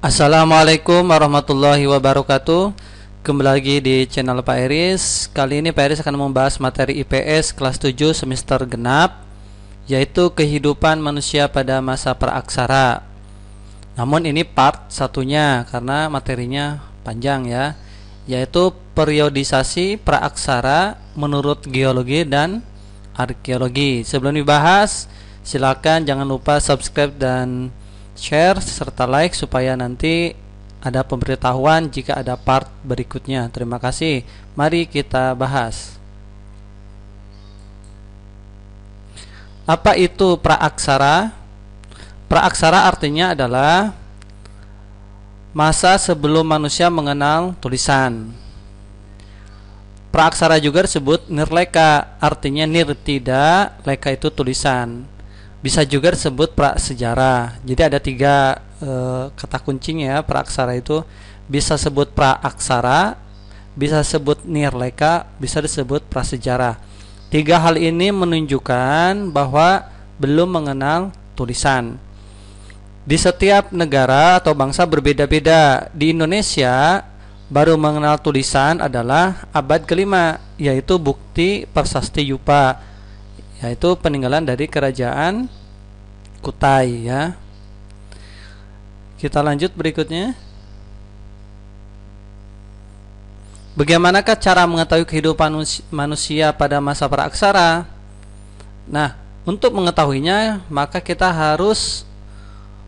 Assalamualaikum warahmatullahi wabarakatuh. Kembali lagi di channel Pak Iris. Kali ini Pak Iris akan membahas materi IPS kelas 7 semester genap, yaitu kehidupan manusia pada masa praaksara. Namun ini part satunya karena materinya panjang ya, yaitu periodisasi praaksara menurut geologi dan arkeologi. Sebelum dibahas, silakan jangan lupa subscribe dan share serta like supaya nanti ada pemberitahuan jika ada part berikutnya. Terima kasih. Mari kita bahas. Apa itu praaksara? Praaksara artinya adalah masa sebelum manusia mengenal tulisan. Praaksara juga disebut nirleka, artinya nir tidak, leka itu tulisan. Bisa juga disebut prasejarah. Jadi ada tiga kata kuncinya ya, praaksara itu. Bisa sebut praaksara, bisa sebut nirleka, bisa disebut prasejarah. Tiga hal ini menunjukkan bahwa belum mengenal tulisan. Di setiap negara atau bangsa berbeda-beda. Di Indonesia baru mengenal tulisan adalah abad kelima, yaitu bukti prasasti Yupa, yaitu peninggalan dari kerajaan Kutai ya. Kita lanjut berikutnya. Bagaimanakah cara mengetahui kehidupan manusia pada masa praaksara? Nah, untuk mengetahuinya maka kita harus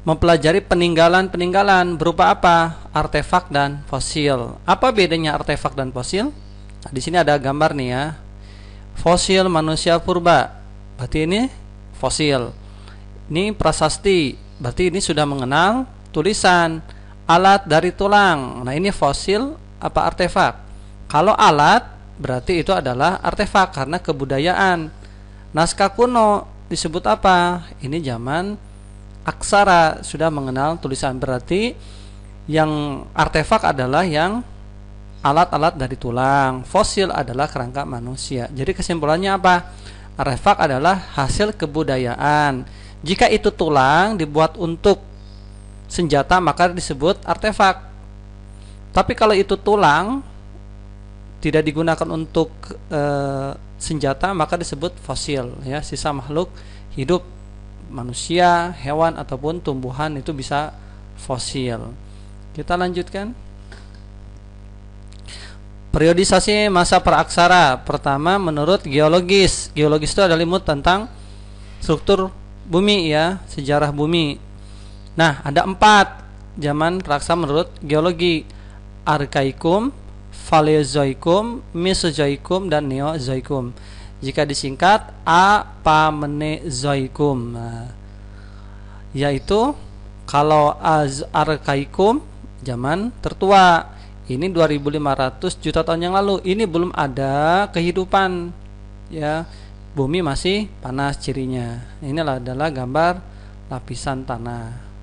mempelajari peninggalan-peninggalan berupa apa? Artefak dan fosil. Apa bedanya artefak dan fosil? Nah, di sini ada gambar nih ya. Fosil manusia purba, berarti ini fosil. Ini prasasti, berarti ini sudah mengenal tulisan. Alat dari tulang, nah ini fosil apa artefak? Kalau alat berarti itu adalah artefak karena kebudayaan. Naskah kuno disebut apa? Ini zaman aksara, sudah mengenal tulisan, berarti yang artefak adalah yang alat-alat dari tulang, fosil adalah kerangka manusia. Jadi kesimpulannya apa? Artefak adalah hasil kebudayaan. Jika itu tulang dibuat untuk senjata maka disebut artefak. Tapi kalau itu tulang tidak digunakan untuk senjata maka disebut fosil ya, sisa makhluk hidup, manusia, hewan ataupun tumbuhan itu bisa fosil. Kita lanjutkan. Periodisasi masa praaksara. Pertama menurut geologis. Geologis itu adalah ilmu tentang struktur bumi ya, sejarah bumi. Nah, ada 4 zaman praaksara menurut geologi: Arkaikum, Paleozoikum, Mesozoikum, dan Neozoikum. Jika disingkat Apamenezoikum. Nah, yaitu kalau Arkaikum zaman tertua, ini 2500 juta tahun yang lalu. Ini belum ada kehidupan ya, bumi masih panas cirinya. Inilah adalah gambar lapisan tanah.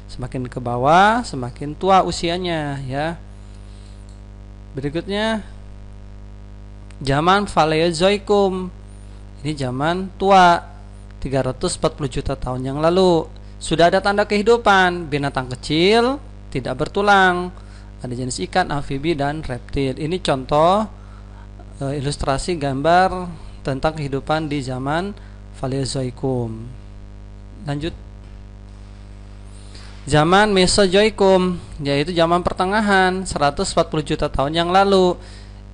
Semakin ke bawah semakin tua usianya ya. Berikutnya zaman Paleozoikum. Ini zaman tua, 340 juta tahun yang lalu. Sudah ada tanda kehidupan, binatang kecil tidak bertulang. Ada jenis ikan, amfibi, dan reptil. Ini contoh ilustrasi gambar tentang kehidupan di zaman Paleozoikum. Lanjut. Zaman Mesozoikum, yaitu zaman pertengahan, 140 juta tahun yang lalu.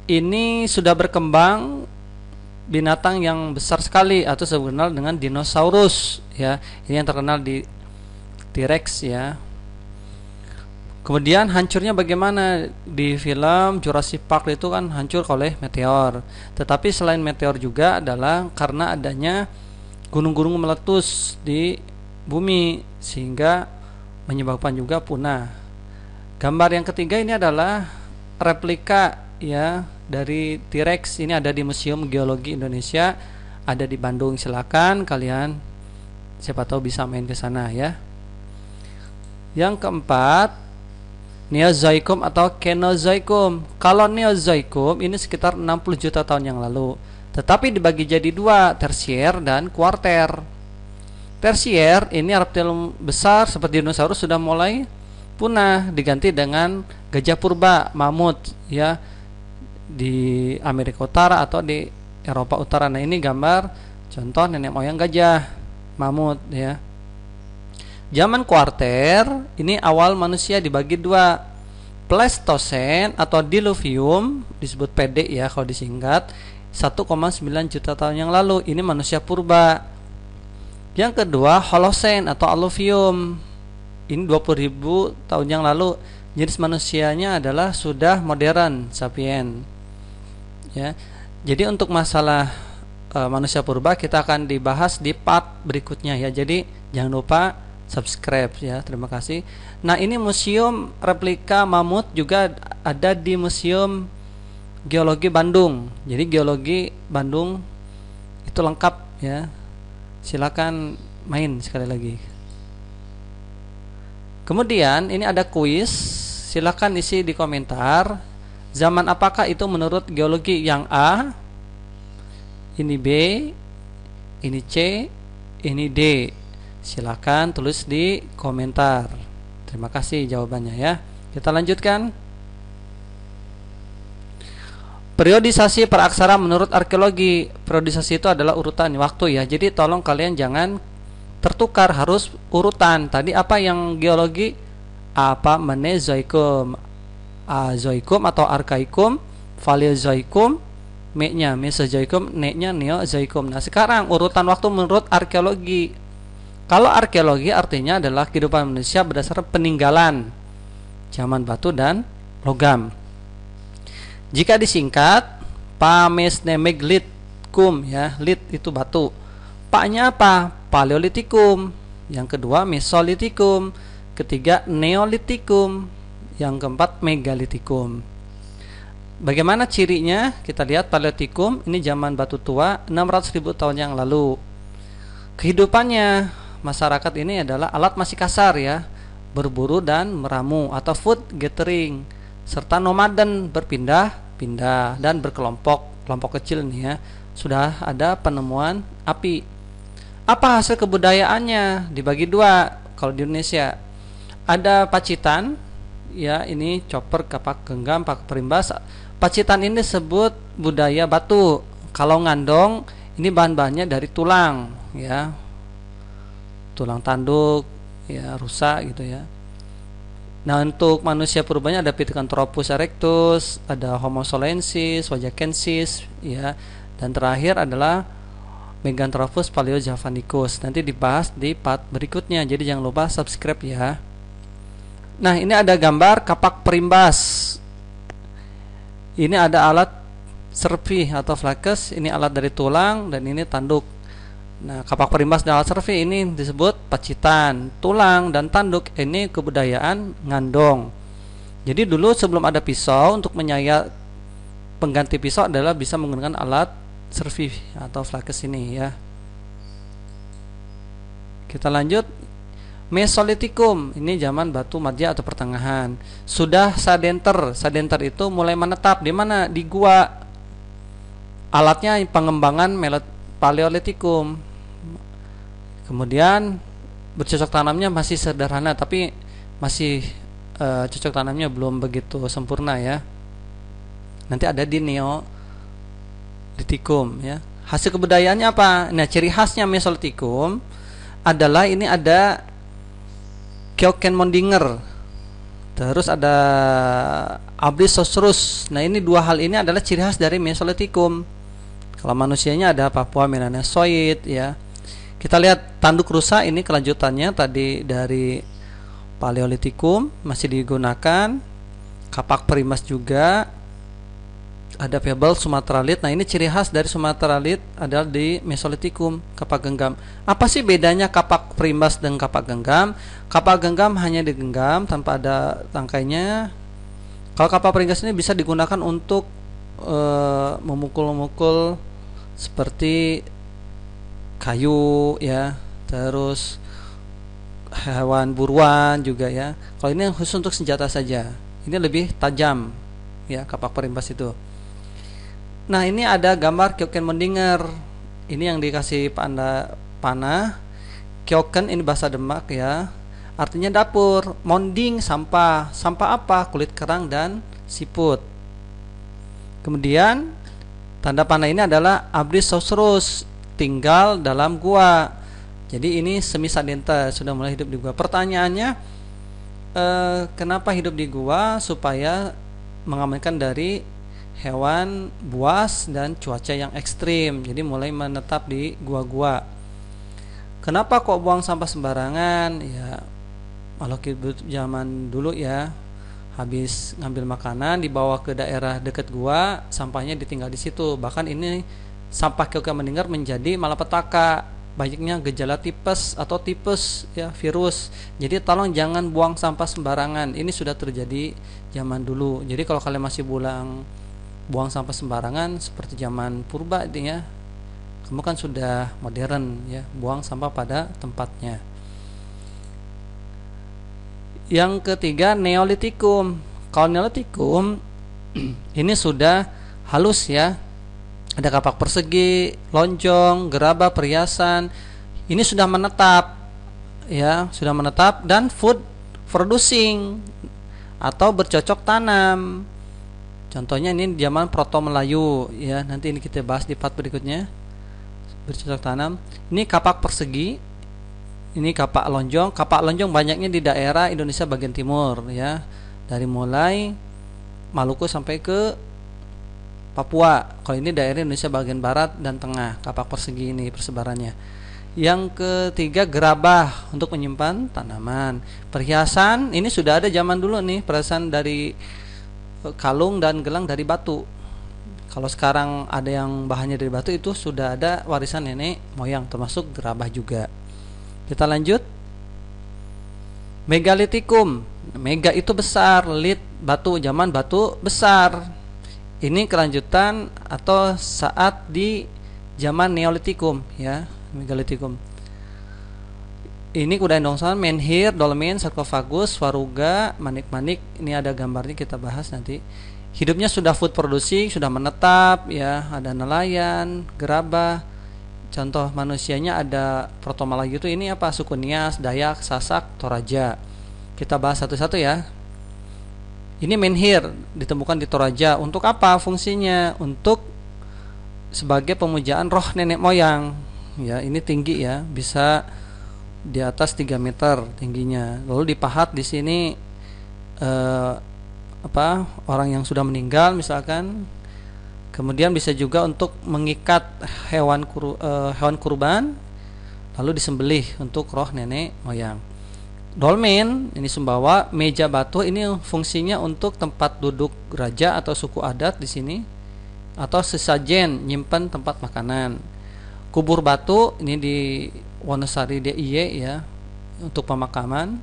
Ini sudah berkembang binatang yang besar sekali atau terkenal dengan dinosaurus ya. Ini yang terkenal di T-Rex ya. Kemudian hancurnya bagaimana? Di film Jurassic Park itu kan hancur oleh meteor. Tetapi selain meteor juga adalah karena adanya gunung-gunung meletus di bumi sehingga menyebabkan juga punah. Gambar yang ketiga ini adalah replika ya dari T-Rex. Ini ada di Museum Geologi Indonesia, ada di Bandung. Silakan kalian siapa tahu bisa main ke sana ya. Yang keempat, Neozoikum atau Kenozoikum. Kalau Neozoikum ini sekitar 60 juta tahun yang lalu. Tetapi dibagi jadi 2, tersier dan kuarter. Tersier ini reptil besar seperti dinosaurus sudah mulai punah, diganti dengan gajah purba, mamut ya, di Amerika Utara atau di Eropa Utara. Nah, ini gambar contoh nenek moyang gajah, mamut ya. Zaman kuarter, ini awal manusia dibagi dua. Pleistosen atau Diluvium, disebut PD ya kalau disingkat, 1,9 juta tahun yang lalu. Ini manusia purba. Yang kedua Holosen atau Alluvium, ini 20.000 tahun yang lalu. Jenis manusianya adalah sudah modern, sapien ya. Jadi untuk masalah manusia purba kita akan dibahas di part berikutnya ya. Jadi jangan lupa subscribe ya. Terima kasih. Nah, ini museum replika mamut juga ada di Museum Geologi Bandung. Jadi Geologi Bandung itu lengkap ya. Silakan main sekali lagi. Kemudian ini ada kuis. Silakan isi di komentar. Zaman apakah itu menurut geologi? Yang A, ini B, ini C, ini D. Silakan tulis di komentar. Terima kasih jawabannya ya. Kita lanjutkan. Periodisasi peraksara menurut arkeologi. Periodisasi itu adalah urutan waktu ya. Jadi tolong kalian jangan tertukar, harus urutan. Tadi apa yang geologi? Apa? Menezoikum, Azoikum atau Arkaikum, Paleozoikum, Me-nya Mesozoikum, Ne-nya Neozoikum. Nah, sekarang urutan waktu menurut arkeologi. Kalau arkeologi artinya adalah kehidupan manusia berdasarkan peninggalan zaman batu dan logam. Jika disingkat Pamesnemeglitkum ya, lit itu batu. Paknya apa? Paleolitikum. Yang kedua Mesolitikum. Ketiga Neolitikum. Yang keempat Megalitikum. Bagaimana cirinya? Kita lihat Paleolitikum, ini zaman batu tua 600.000 tahun yang lalu. Kehidupannya masyarakat ini adalah alat masih kasar ya, berburu dan meramu atau food gathering, serta nomaden, berpindah-pindah dan berkelompok, kelompok kecil nih ya. Sudah ada penemuan api. Apa hasil kebudayaannya? Dibagi dua. Kalau di Indonesia ada Pacitan ya, ini chopper, kapak genggam, paku perimbas. Pacitan ini disebut budaya batu. Kalau ngandong ini bahan-bahannya dari tulang ya, tulang tanduk ya, rusa gitu ya. Nah, untuk manusia purbanya ada Pithecanthropus erectus, ada Homo solensis, Wajakensis ya, dan terakhir adalah Meganthropus paleojavanicus. Nanti dibahas di part berikutnya. Jadi jangan lupa subscribe ya. Nah, ini ada gambar kapak perimbas. Ini ada alat serpi atau flakus, ini alat dari tulang dan ini tanduk. Nah, kapak perimbas dan alat servi ini disebut Pacitan. Tulang dan tanduk ini kebudayaan ngandong. Jadi dulu sebelum ada pisau, untuk menyayat pengganti pisau adalah bisa menggunakan alat servi atau flakus ini ya. Kita lanjut. Mesolitikum, ini zaman batu madya atau pertengahan. Sudah sadenter. Sadenter itu mulai menetap di mana? Di gua. Alatnya pengembangan Paleolitikum. Kemudian bercocok tanamnya masih sederhana, tapi masih cocok tanamnya belum begitu sempurna ya. Nanti ada di Neolitikum ya. Hasil kebudayaannya apa? Nah, ciri khasnya Mesolitikum adalah ini ada Keukenmondinger, terus ada Ablisosrus. Nah, ini dua hal ini adalah ciri khas dari Mesolitikum. Kalau manusianya ada Papua Melanesoid ya. Kita lihat tanduk rusa, ini kelanjutannya tadi dari Paleolitikum, masih digunakan. Kapak perimbas juga. Ada pebble Sumatralit. Nah, ini ciri khas dari Sumatralit adalah di Mesolitikum, kapak genggam. Apa sih bedanya kapak perimbas dan kapak genggam? Kapak genggam hanya digenggam tanpa ada tangkainya. Kalau kapak perimbas ini bisa digunakan untuk memukul-memukul seperti kayu ya, terus hewan buruan juga ya. Kalau ini khusus untuk senjata saja. Ini lebih tajam ya, kapak perimbas itu. Nah, ini ada gambar Keukenmondinger. Ini yang dikasih panah. Keuken ini bahasa Demak ya. artinya dapur. Monding sampah. Sampah apa? Kulit kerang dan siput. Kemudian tanda panah ini adalah abdi Sosrus, tinggal dalam gua. Jadi ini semi sadenta, sudah mulai hidup di gua. Pertanyaannya, kenapa hidup di gua? Supaya mengamankan dari hewan buas dan cuaca yang ekstrim. Jadi mulai menetap di gua-gua. Kenapa kok buang sampah sembarangan? Ya, kalau zaman dulu ya, habis ngambil makanan dibawa ke daerah dekat gua, sampahnya ditinggal di situ. Bahkan ini sampah ketika meninggal menjadi malapetaka, banyaknya gejala tipes atau tipes ya, virus. Jadi tolong jangan buang sampah sembarangan. Ini sudah terjadi zaman dulu. Jadi kalau kalian masih buang sampah sembarangan seperti zaman purba ya, kamu kan sudah modern ya, buang sampah pada tempatnya. Yang ketiga, Neolitikum. Kalau Neolitikum ini sudah halus ya, ada kapak persegi, lonjong, gerabah, perhiasan. Ini sudah menetap ya, sudah menetap dan food producing atau bercocok tanam. Contohnya ini zaman Proto Melayu ya, nanti ini kita bahas di part berikutnya. Bercocok tanam. Ini kapak persegi, ini kapak lonjong. Kapak lonjong banyaknya di daerah Indonesia bagian timur ya, dari mulai Maluku sampai ke Papua. Kalau ini daerah Indonesia bagian barat dan tengah, kapak persegi ini persebarannya. Yang ketiga, gerabah untuk menyimpan tanaman. Perhiasan ini sudah ada zaman dulu nih, perhiasan dari kalung dan gelang dari batu. Kalau sekarang ada yang bahannya dari batu, itu sudah ada warisan nenek moyang, termasuk gerabah juga. Kita lanjut. Megalitikum. Mega itu besar, lit batu, zaman batu besar. Ini kelanjutan atau saat di zaman Neolitikum ya, Megalitikum. Ini kuda endongsan, menhir, dolmen, sarkofagus, waruga, manik-manik. Ini ada gambarnya, kita bahas nanti. Hidupnya sudah food producing, sudah menetap ya, ada nelayan, gerabah. Contoh manusianya ada Proto Melayu itu ini apa? Suku Nias, Dayak, Sasak, Toraja. Kita bahas satu-satu ya. Ini menhir ditemukan di Toraja. Untuk apa fungsinya? Untuk sebagai pemujaan roh nenek moyang. Ya, ini tinggi ya, bisa di atas 3 meter tingginya. Lalu dipahat di sini orang yang sudah meninggal misalkan. Kemudian bisa juga untuk mengikat hewan kurban, lalu disembelih untuk roh nenek moyang. Dolmen ini Sumbawa, meja batu ini fungsinya untuk tempat duduk raja atau suku adat di sini, atau sesajen nyimpen tempat makanan. Kubur batu ini di Wonosari DIY ya, untuk pemakaman.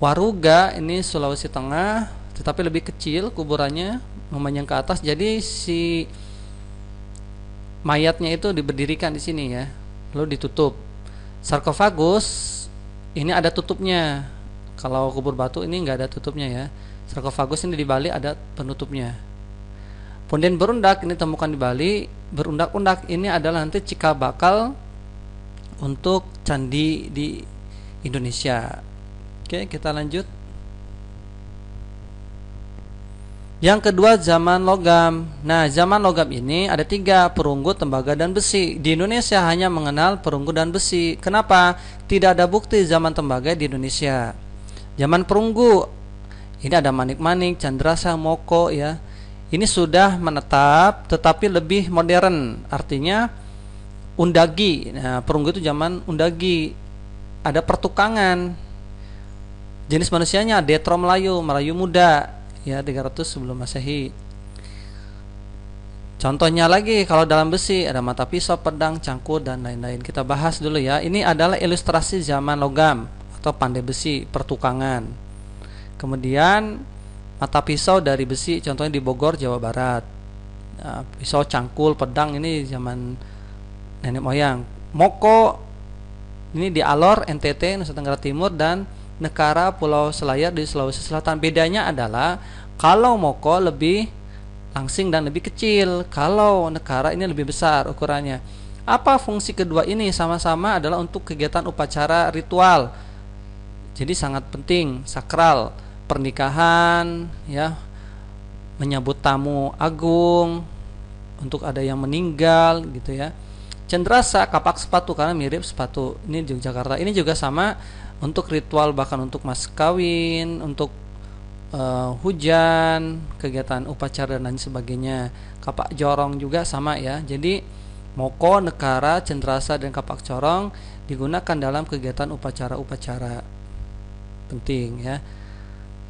Waruga ini Sulawesi Tengah, tetapi lebih kecil kuburannya, memanjang ke atas. Jadi si mayatnya itu diberdirikan di sini ya, lalu ditutup. Sarkofagus ini ada tutupnya. Kalau kubur batu ini nggak ada tutupnya ya. Sarkofagus ini di Bali ada penutupnya. Punden berundak ini temukan di Bali. Berundak-undak ini adalah nanti cikal bakal untuk candi di Indonesia. Oke, kita lanjut. Yang kedua, zaman logam. Nah, zaman logam ini ada 3, perunggu, tembaga, dan besi. Di Indonesia hanya mengenal perunggu dan besi. Kenapa? Tidak ada bukti zaman tembaga di Indonesia. Zaman perunggu ini ada manik-manik, candrasa, moko ya. Ini sudah menetap tetapi lebih modern. Artinya undagi. Nah, perunggu itu zaman undagi. Ada pertukangan. Jenis manusianya Detro Melayu, Melayu muda ya, 300 sebelum Masehi. Contohnya lagi kalau dalam besi ada mata pisau, pedang, cangkul, dan lain-lain. Kita bahas dulu ya. Ini adalah ilustrasi zaman logam atau pandai besi, pertukangan. Kemudian mata pisau dari besi, contohnya di Bogor, Jawa Barat. Nah, pisau, cangkul, pedang ini zaman nenek moyang. Moko ini di Alor, NTT, Nusa Tenggara Timur, dan Nekara, Pulau Selayar di Sulawesi Selatan. Bedanya adalah kalau moko lebih langsing dan lebih kecil, kalau Nekara ini lebih besar ukurannya. Apa fungsi kedua ini? Sama-sama adalah untuk kegiatan upacara ritual. Jadi sangat penting, sakral, pernikahan, ya, menyambut tamu agung, untuk ada yang meninggal gitu ya. Cendrasa, kapak sepatu, karena mirip sepatu. Ini di Jakarta. Ini juga sama untuk ritual, bahkan untuk mas kawin, untuk hujan, kegiatan upacara dan lain sebagainya. Kapak jorong juga sama ya. Jadi moko, nekara, cendrasa dan kapak corong digunakan dalam kegiatan upacara-upacara penting ya.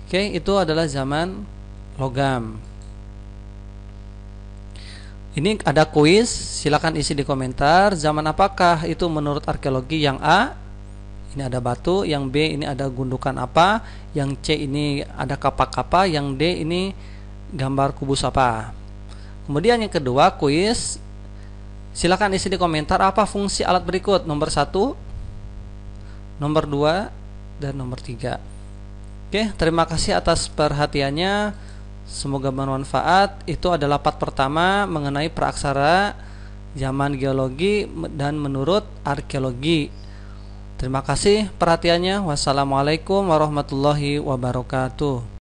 Oke, itu adalah zaman logam. Ini ada kuis, silakan isi di komentar. Zaman apakah itu menurut arkeologi? Yang A, ini ada batu. Yang B, ini ada gundukan apa. Yang C, ini ada kapak apa. Yang D, ini gambar kubus apa. Kemudian yang kedua, kuis, silakan isi di komentar apa fungsi alat berikut. Nomor 1, nomor 2, dan nomor 3. Oke, terima kasih atas perhatiannya. Semoga bermanfaat. Itu adalah part pertama mengenai praaksara zaman geologi dan menurut arkeologi. Terima kasih perhatiannya. Wassalamualaikum warahmatullahi wabarakatuh.